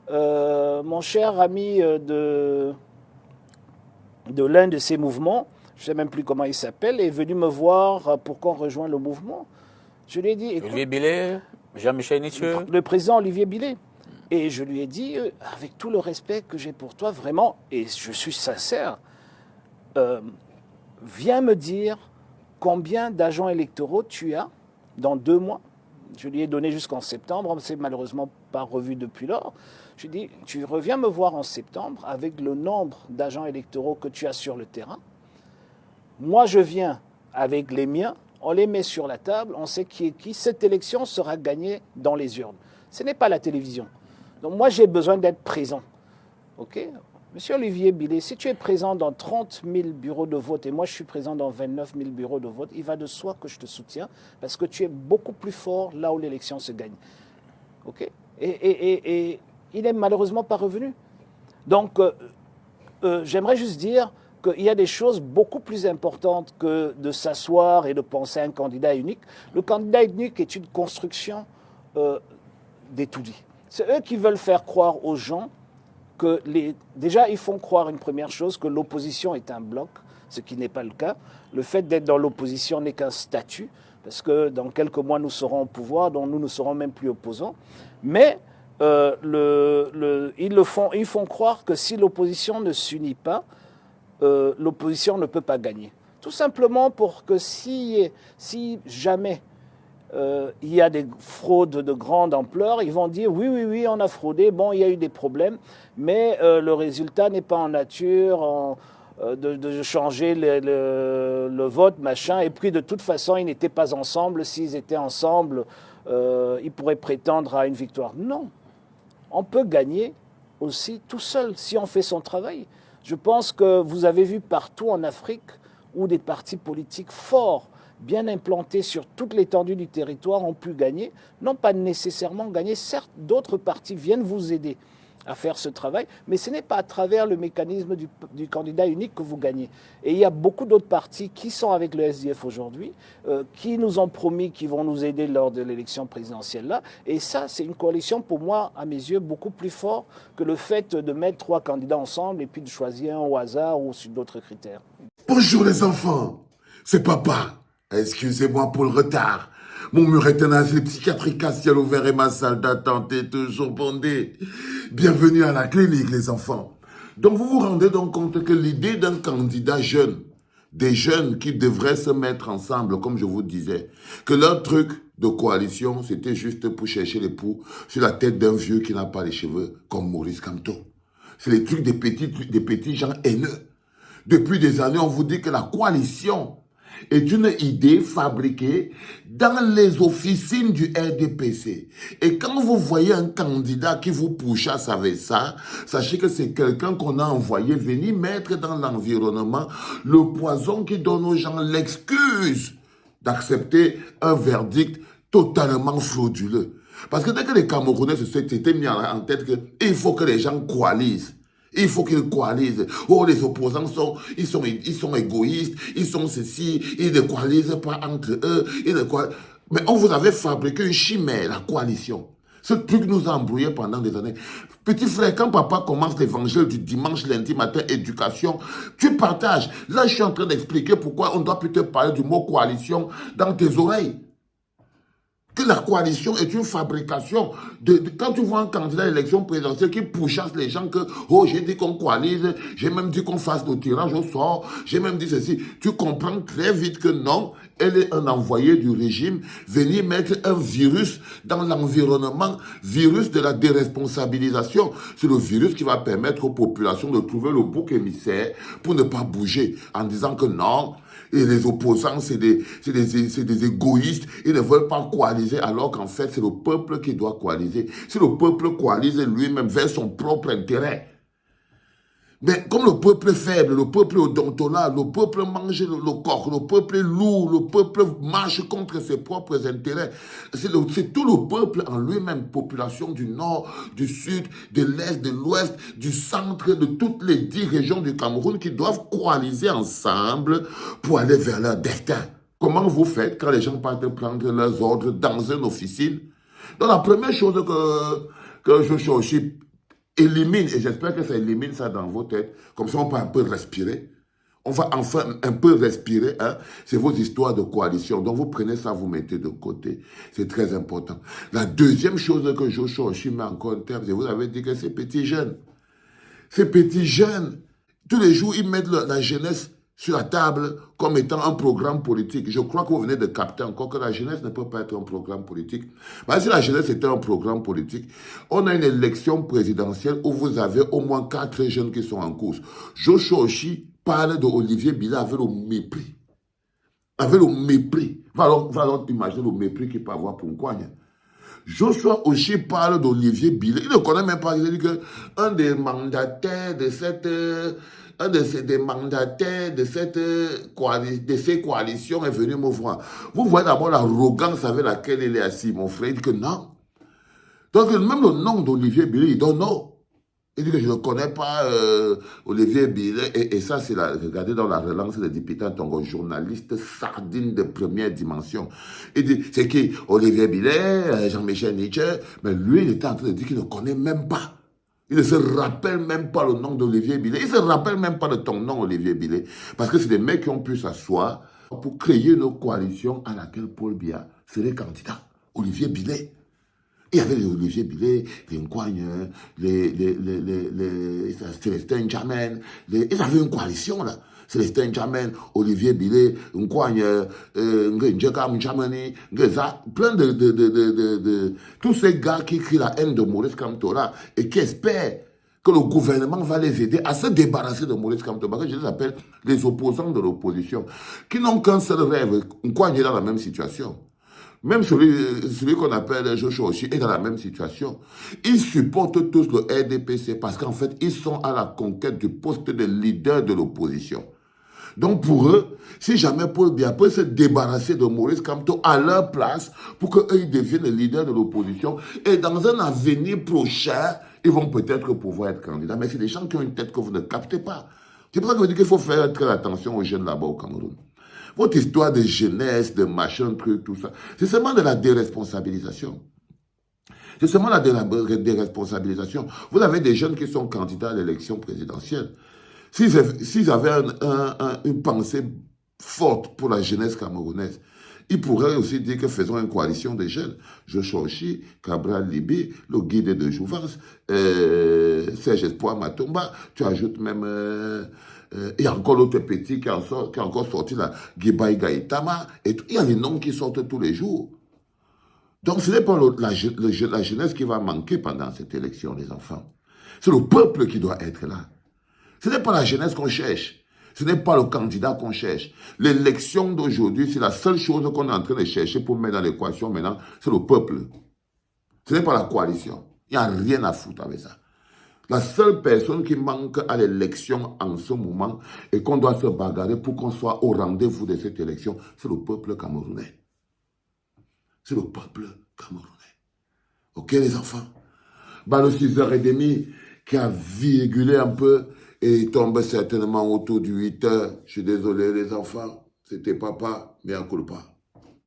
mon cher ami de l'un de ces mouvements, je ne sais même plus comment il s'appelle, est venu me voir pour qu'on rejoigne le mouvement. Je lui ai dit, écoute, Olivier Billet, Jean-Michel Nietzsche. le président Olivier Billet. Et je lui ai dit, avec tout le respect que j'ai pour toi, vraiment, et je suis sincère, viens me dire combien d'agents électoraux tu as dans 2 mois. Je lui ai donné jusqu'en septembre, on ne s'est malheureusement pas revu depuis lors. Je lui ai dit, tu reviens me voir en septembre avec le nombre d'agents électoraux que tu as sur le terrain. Moi, je viens avec les miens, on les met sur la table, on sait qui est qui. Cette élection sera gagnée dans les urnes. Ce n'est pas la télévision. Donc moi, j'ai besoin d'être présent. OK ? Monsieur Olivier Billet, si tu es présent dans 30 000 bureaux de vote et moi je suis présent dans 29 000 bureaux de vote, il va de soi que je te soutiens parce que tu es beaucoup plus fort là où l'élection se gagne. OK ? Et il n'est malheureusement pas revenu. Donc, j'aimerais juste dire qu'il y a des choses beaucoup plus importantes que de s'asseoir et de penser à un candidat unique. Le candidat unique est une construction d'étourdis. C'est eux qui veulent faire croire aux gens que déjà, ils font croire une première chose, que l'opposition est un bloc, ce qui n'est pas le cas. Le fait d'être dans l'opposition n'est qu'un statut, parce que dans quelques mois, nous serons au pouvoir, donc nous ne serons même plus opposants. Mais ils font croire que si l'opposition ne s'unit pas, l'opposition ne peut pas gagner. Tout simplement pour que si jamais il y a des fraudes de grande ampleur, ils vont dire oui, on a fraudé, bon, il y a eu des problèmes, mais le résultat n'est pas en nature, de changer le vote, machin, et puis de toute façon, ils n'étaient pas ensemble. S'ils étaient ensemble, ils pourraient prétendre à une victoire. Non, on peut gagner aussi tout seul si on fait son travail. Je pense que vous avez vu partout en Afrique où des partis politiques forts, bien implantés sur toute l'étendue du territoire, ont pu gagner, non pas nécessairement gagner. Certes, d'autres partis viennent vous aider à faire ce travail, mais ce n'est pas à travers le mécanisme du candidat unique que vous gagnez. Et il y a beaucoup d'autres partis qui sont avec le SDF aujourd'hui, qui nous ont promis qu'ils vont nous aider lors de l'élection présidentielle là. Et ça, c'est une coalition, pour moi, à mes yeux, beaucoup plus forte que le fait de mettre 3 candidats ensemble et puis de choisir un au hasard ou sur d'autres critères. Bonjour les enfants, c'est papa. Excusez-moi pour le retard. Mon mur est un asile psychiatrique à ciel ouvert et ma salle d'attente est toujours bondée. Bienvenue à la clinique les enfants. Donc vous vous rendez donc compte que l'idée d'un candidat jeune, des jeunes qui devraient se mettre ensemble, comme je vous disais, que leur truc de coalition, c'était juste pour chercher l'époux sur la tête d'un vieux qui n'a pas les cheveux, comme Maurice Kamto. C'est les trucs des petits gens haineux. Depuis des années, on vous dit que la coalition est une idée fabriquée dans les officines du RDPC. Et quand vous voyez un candidat qui vous pourchasse avec ça, sachez que c'est quelqu'un qu'on a envoyé venir mettre dans l'environnement le poison qui donne aux gens l'excuse d'accepter un verdict totalement frauduleux. Parce que dès que les Camerounais s'étaient mis en tête qu'il faut que les gens coalisent, il faut qu'ils coalisent. Oh, les opposants ils sont égoïstes, ils sont ceci, ils ne coalisent pas entre eux. Mais on vous avait fabriqué une chimère, la coalition. Ce truc nous a embrouillés pendant des années. Petit frère, quand papa commence l'évangile du dimanche, lundi matin, éducation, tu partages. Là, je suis en train d'expliquer pourquoi on doit plus te parler du mot coalition dans tes oreilles. Que la coalition est une fabrication. Quand tu vois un candidat à l'élection présidentielle qui pourchasse les gens que, oh, j'ai dit qu'on coalise, j'ai même dit qu'on fasse le tirage au sort, j'ai même dit ceci, tu comprends très vite que non, elle est un envoyé du régime, venir mettre un virus dans l'environnement, virus de la déresponsabilisation. C'est le virus qui va permettre aux populations de trouver le bouc émissaire pour ne pas bouger en disant que non, et les opposants, c'est des égoïstes, ils ne veulent pas coaliser, alors qu'en fait, c'est le peuple qui doit coaliser. Si le peuple coalise lui-même vers son propre intérêt, mais comme le peuple est faible, le peuple est odontolent, le peuple mange le corps, le peuple est lourd, le peuple marche contre ses propres intérêts. C'est tout le peuple en lui-même, population du nord, du sud, de l'est, de l'ouest, du centre, de toutes les 10 régions du Cameroun qui doivent coaliser ensemble pour aller vers leur destin. Comment vous faites quand les gens partent prendre leurs ordres dans une officine? Donc la première chose que je suis aussi élimine, et j'espère que ça élimine ça dans vos têtes, comme ça on peut un peu respirer. On va enfin un peu respirer, hein. C'est vos histoires de coalition. Donc vous prenez ça, vous mettez de côté. C'est très important. La deuxième chose que Joshua Oshie met en terme, c'est vous avez dit que ces petits jeunes, tous les jours, ils mettent la jeunesse sur la table comme étant un programme politique. Je crois que vous venez de capter encore que la jeunesse ne peut pas être un programme politique. Mais si la jeunesse était un programme politique, on a une élection présidentielle où vous avez au moins 4 jeunes qui sont en course. Joshua Oshie parle d'Olivier Billet avec le mépris. Avec le mépris. Va alors imaginer le mépris qu'il peut avoir pour Nkwagne. Joshua Oshie parle d'Olivier Billet. Il ne connaît même pas. Il dit qu'un des mandataires de cette... des mandataires de ces coalitions est venu me voir. Vous voyez d'abord l'arrogance avec laquelle il est assis, mon frère. Il dit que non. Donc, même le nom d'Olivier Billet, il donne non. Il dit que je ne connais pas Olivier Billet. Et ça, c'est regardez dans la relance de député Tongo, journaliste sardine de première dimension. Il dit, c'est qui Olivier Billet, Jean-Michel Nietzsche. Mais lui, il était en train de dire qu'il ne connaît même pas. Il ne se rappelle même pas le nom d'Olivier Billet. Il ne se rappelle même pas de ton nom, Olivier Billet. Parce que c'est des mecs qui ont pu s'asseoir pour créer une coalition à laquelle Paul Biya serait candidat. Olivier Billet. Il y avait les Olivier Billet, les Nkwagne, les Célestin Djamène. Ils avaient une coalition là. Célestin Djamène, Olivier Billet, Nkwagne, Ndjekam Djamani, plein de tous ces gars qui crient la haine de Maurice Kamto là et qui espèrent que le gouvernement va les aider à se débarrasser de Maurice Kamto. Parce que je les appelle les opposants de l'opposition, qui n'ont qu'un seul rêve. Nkwagne est dans la même situation. Même celui qu'on appelle Joshua Oshie est dans la même situation. Ils supportent tous le RDPC parce qu'en fait, ils sont à la conquête du poste de leader de l'opposition. Donc pour eux, si jamais Paul Biya peut se débarrasser de Maurice Kamto à leur place pour qu'eux ils deviennent les leaders de l'opposition et dans un avenir prochain, ils vont peut-être pouvoir être candidats. Mais c'est des gens qui ont une tête que vous ne captez pas. C'est pour ça que je dis qu'il faut faire très attention aux jeunes là-bas au Cameroun. Votre histoire de jeunesse, de machin, truc, tout ça, c'est seulement de la déresponsabilisation. C'est seulement la déresponsabilisation. Vous avez des jeunes qui sont candidats à l'élection présidentielle. S'ils avaient une pensée forte pour la jeunesse camerounaise, ils pourraient aussi dire que faisons une coalition de jeunes. Joshua Oshie, Cabral Libi, le guide de Jouvence, Serge Espoir Matomba, tu ajoutes même... il y a encore l'autre petit qui est encore sorti là, Gibaï Gaïtama, et il y a des noms qui sortent tous les jours. Donc ce n'est pas la jeunesse qui va manquer pendant cette élection, les enfants. C'est le peuple qui doit être là. Ce n'est pas la jeunesse qu'on cherche. Ce n'est pas le candidat qu'on cherche. L'élection d'aujourd'hui, c'est la seule chose qu'on est en train de chercher pour mettre dans l'équation maintenant, c'est le peuple. Ce n'est pas la coalition. Il n'y a rien à foutre avec ça. La seule personne qui manque à l'élection en ce moment et qu'on doit se bagarrer pour qu'on soit au rendez-vous de cette élection, c'est le peuple camerounais. C'est le peuple camerounais. Ok les enfants? Le 6h30 qui a virgulé un peu et il tombe certainement autour de 8h. Je suis désolé les enfants, c'était papa, mais un coup pas.